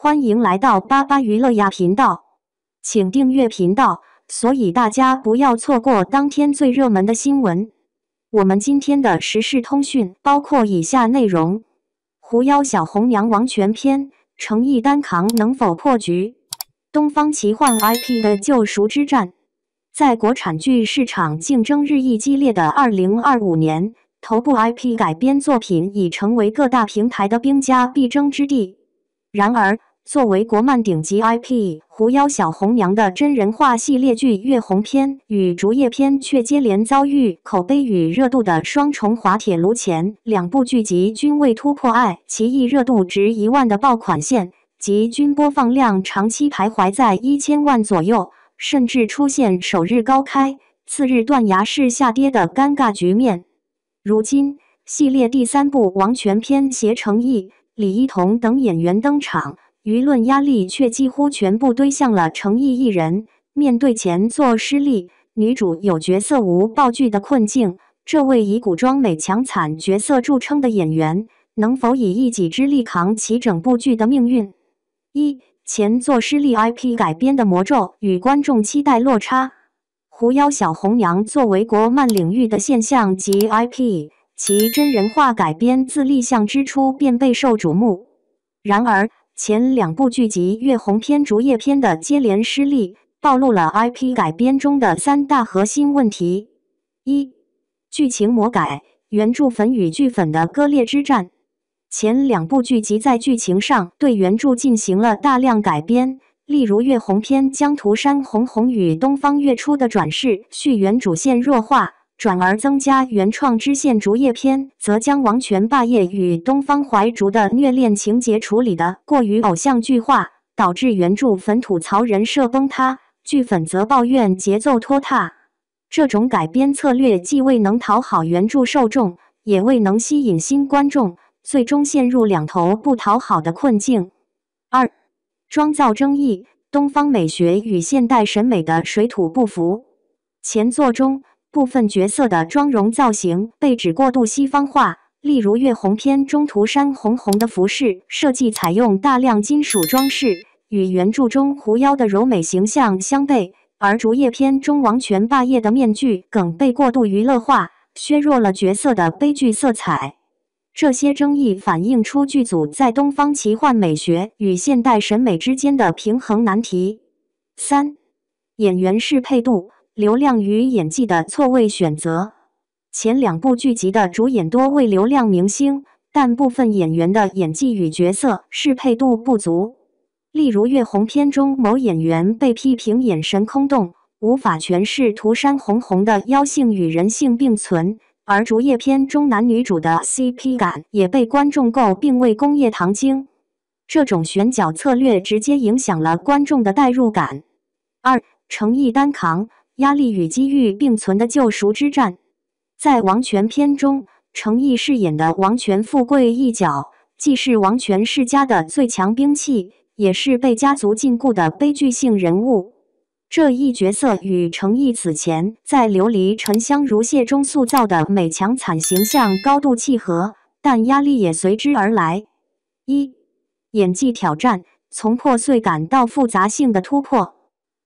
欢迎来到巴巴娱乐呀频道，请订阅频道，所以大家不要错过当天最热门的新闻。我们今天的时事通讯包括以下内容：狐妖小红娘王权篇，诚意单扛能否破局？东方奇幻 IP 的救赎之战。在国产剧市场竞争日益激烈的2025年，头部 IP 改编作品已成为各大平台的兵家必争之地。然而，作为国漫顶级 IP， 狐妖小红娘的真人化系列剧《月红篇》与《竹叶篇》却接连遭遇口碑与热度的双重滑铁卢前，两部剧集均未突破爱奇艺热度值1万的爆款线，即均播放量长期徘徊在1000万左右，甚至出现首日高开，次日断崖式下跌的尴尬局面。如今，系列第3部《王权篇》携程毅、李一桐等演员登场，舆论压力却几乎全部堆向了程毅一人。面对前作失利、女主有角色无爆剧的困境，这位以古装美强惨角色著称的演员，能否以一己之力扛起整部剧的命运？前作失利 IP 改编的魔咒与观众期待落差。狐妖小红娘作为国漫领域的现象级 IP， 其真人化改编自立项之初便备受瞩目。然而，前2部剧集《月红篇》《竹叶篇》的接连失利，暴露了 IP 改编中的3大核心问题：剧情魔改，原著粉与剧粉的割裂之战。前2部剧集在剧情上对原著进行了大量改编，例如《月红篇》将涂山红红与东方月初的转世续缘主线弱化，转而增加原创支线；《竹叶篇》则将王权霸业与东方怀竹的虐恋情节处理得过于偶像剧化，导致原著粉吐槽人设崩塌，剧粉则抱怨节奏拖沓。这种改编策略既未能讨好原著受众，也未能吸引新观众，最终陷入两头不讨好的困境。妆造争议，东方美学与现代审美的水土不服。前作中，部分角色的妆容造型被指过度西方化，例如《月红篇》中涂山红红的服饰设计采用大量金属装饰，与原著中狐妖的柔美形象相悖；而《竹叶篇》中王权霸业的面具梗被过度娱乐化，削弱了角色的悲剧色彩。这些争议反映出剧组在东方奇幻美学与现代审美之间的平衡难题。演员适配度、流量与演技的错位选择。前2部剧集的主演多为流量明星，但部分演员的演技与角色适配度不足。例如《月红篇》中某演员被批评眼神空洞，无法诠释涂山红红的妖性与人性并存。而《竹叶篇》中男女主的 CP 感也被观众诟病为工业糖精，这种选角策略直接影响了观众的代入感。诚意单扛，压力与机遇并存的救赎之战。在《王权篇》中，诚意饰演的王权富贵一角，既是王权世家的最强兵器，也是被家族禁锢的悲剧性人物。这一角色与程毅此前在《琉璃沉香如屑》中塑造的美强惨形象高度契合，但压力也随之而来。演技挑战，从破碎感到复杂性的突破。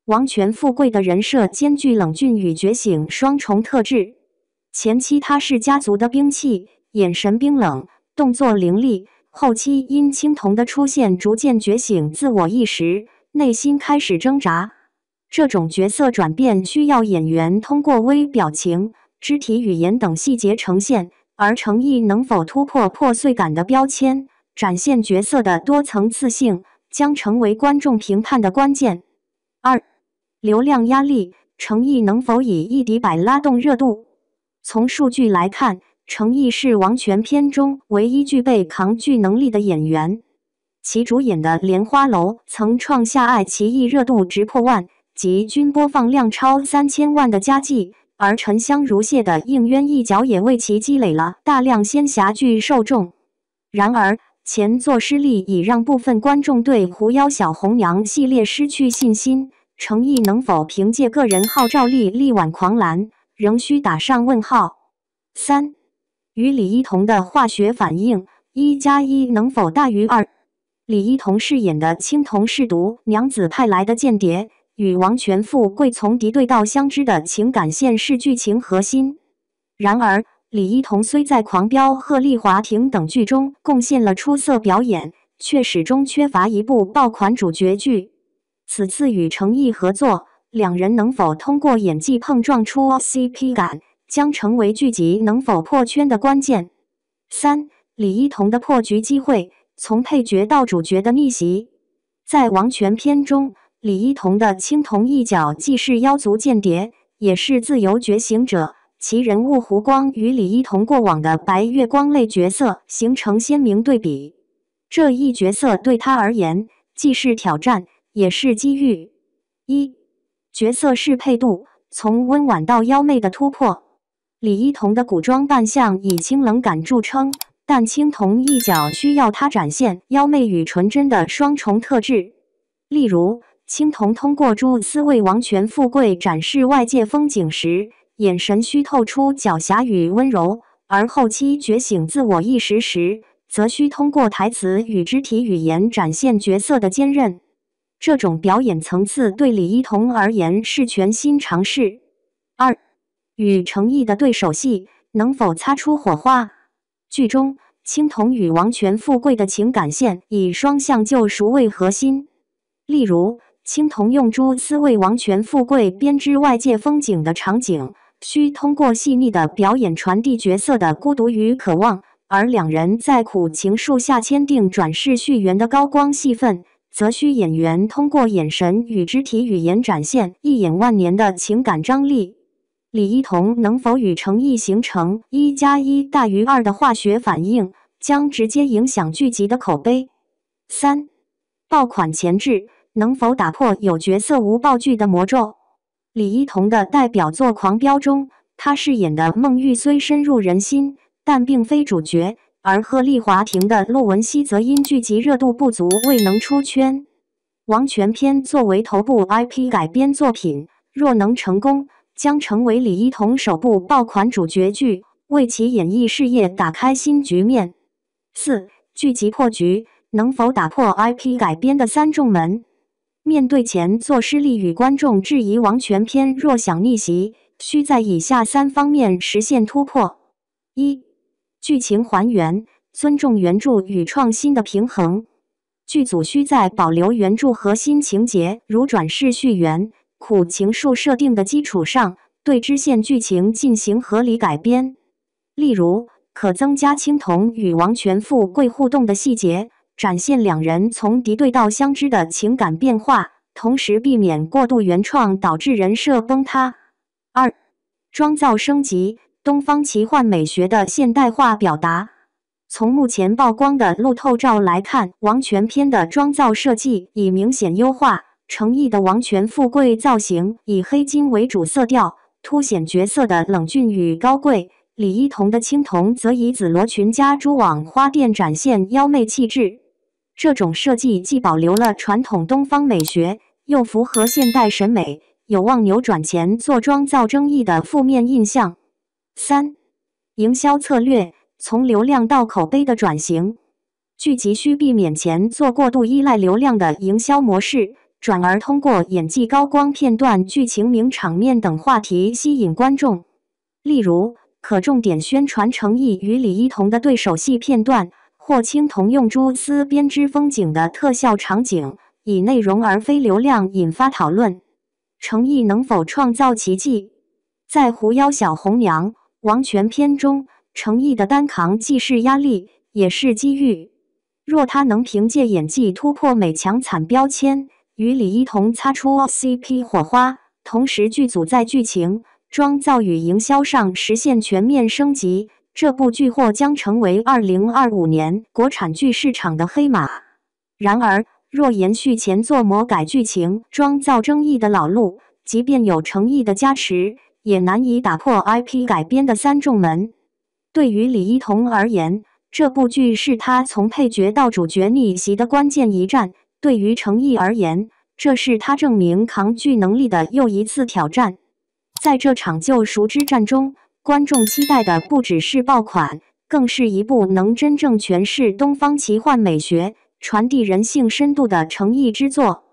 王权富贵的人设兼具冷峻与觉醒双重特质。前期他是家族的兵器，眼神冰冷，动作凌厉；后期因青铜的出现逐渐觉醒自我意识，内心开始挣扎。这种角色转变需要演员通过微表情、肢体语言等细节呈现，而程毅能否突破破碎感的标签，展现角色的多层次性，将成为观众评判的关键。流量压力，程毅能否以一敌百拉动热度？从数据来看，程毅是王权篇中唯一具备扛剧能力的演员。其主演的《莲花楼》曾创下爱奇艺热度值破万及均播放量超3000万的佳绩，而沉香如屑的应渊一角也为其积累了大量仙侠剧受众。然而，前作失利已让部分观众对狐妖小红娘系列失去信心，程毅能否凭借个人号召力力挽狂澜，仍需打上问号。与李一桐的化学反应，1+1能否大于2？李一桐饰演的青铜侍读娘子派来的间谍，与王权富贵从敌对到相知的情感线是剧情核心。然而，李一桐虽在《狂飙》《鹤唳华亭》等剧中贡献了出色表演，却始终缺乏一部爆款主角剧。此次与程毅合作，两人能否通过演技碰撞出 CP 感，将成为剧集能否破圈的关键。3. 李一桐的破局机会，从配角到主角的逆袭。在王权篇中，李一桐的青铜一角既是妖族间谍，也是自由觉醒者，其人物弧光与李一桐过往的白月光类角色形成鲜明对比。这一角色对他而言，既是挑战，也是机遇。1. 角色适配度，从温婉到妖媚的突破。李一桐的古装扮相以清冷感著称，但青铜一角需要他展现妖媚与纯真的双重特质。例如，青铜通过蛛丝为王权富贵展示外界风景时，眼神需透出狡黠与温柔；而后期觉醒自我意识时，则需通过台词与肢体语言展现角色的坚韧。这种表演层次对李一桐而言是全新尝试。2. 与程毅的对手戏能否擦出火花？剧中，青铜与王权富贵的情感线以双向救赎为核心。例如，青铜用蛛丝为王权富贵编织外界风景的场景，需通过细腻的表演传递角色的孤独与渴望；而两人在苦情树下签订转世续缘的高光戏份，则需演员通过眼神与肢体语言展现一眼万年的情感张力。李一桐能否与程毅形成1+1=2的化学反应，将直接影响剧集的口碑。3. 爆款前置能否打破有角色无爆剧的魔咒？李一桐的代表作《狂飙》中，他饰演的孟玉虽深入人心，但并非主角；而《鹤唳华亭》的骆文熙则因剧集热度不足未能出圈。王权篇作为头部 IP 改编作品，若能成功，将成为李一桐首部爆款主角剧，为其演艺事业打开新局面。4. 剧集破局能否打破 IP 改编的三重门？面对前作失利与观众质疑王权篇若想逆袭，需在以下3方面实现突破。1. 剧情还原，尊重原著与创新的平衡。剧组需在保留原著核心情节如转世续缘、苦情树设定的基础上，对支线剧情进行合理改编。例如，可增加青铜与王权富贵互动的细节，展现两人从敌对到相知的情感变化，同时避免过度原创导致人设崩塌。2. 妆造升级，东方奇幻美学的现代化表达。从目前曝光的路透照来看，王权篇的妆造设计已明显优化，程毅的王权富贵造型以黑金为主色调，凸显角色的冷峻与高贵；李一桐的青铜则以紫罗裙加蛛网花钿展现妖媚气质。这种设计既保留了传统东方美学，又符合现代审美，有望扭转前做妆造争议的负面印象。3. 营销策略，从流量到口碑的转型。剧集需避免前做过度依赖流量的营销模式，转而通过演技高光片段、剧情名场面等话题吸引观众。例如，可重点宣传程毅与李一桐的对手戏片段，或青铜用蛛丝编织风景的特效场景，以内容而非流量引发讨论。程毅能否创造奇迹？在狐妖小红娘王权篇中，程毅的单扛既是压力，也是机遇。若他能凭借演技突破美强惨标签，与李一桐擦出 CP 火花，同时剧组在剧情、妆造与营销上实现全面升级，这部剧或将成为2025年国产剧市场的黑马。然而，若延续前作魔改剧情、妆造争议的老路，即便有程毅的加持，也难以打破 IP 改编的三重门。对于李一桐而言，这部剧是他从配角到主角逆袭的关键一战；对于程毅而言，这是他证明扛剧能力的又一次挑战。在这场救赎之战中，观众期待的不只是爆款，更是一部能真正诠释东方奇幻美学、传递人性深度的诚意之作。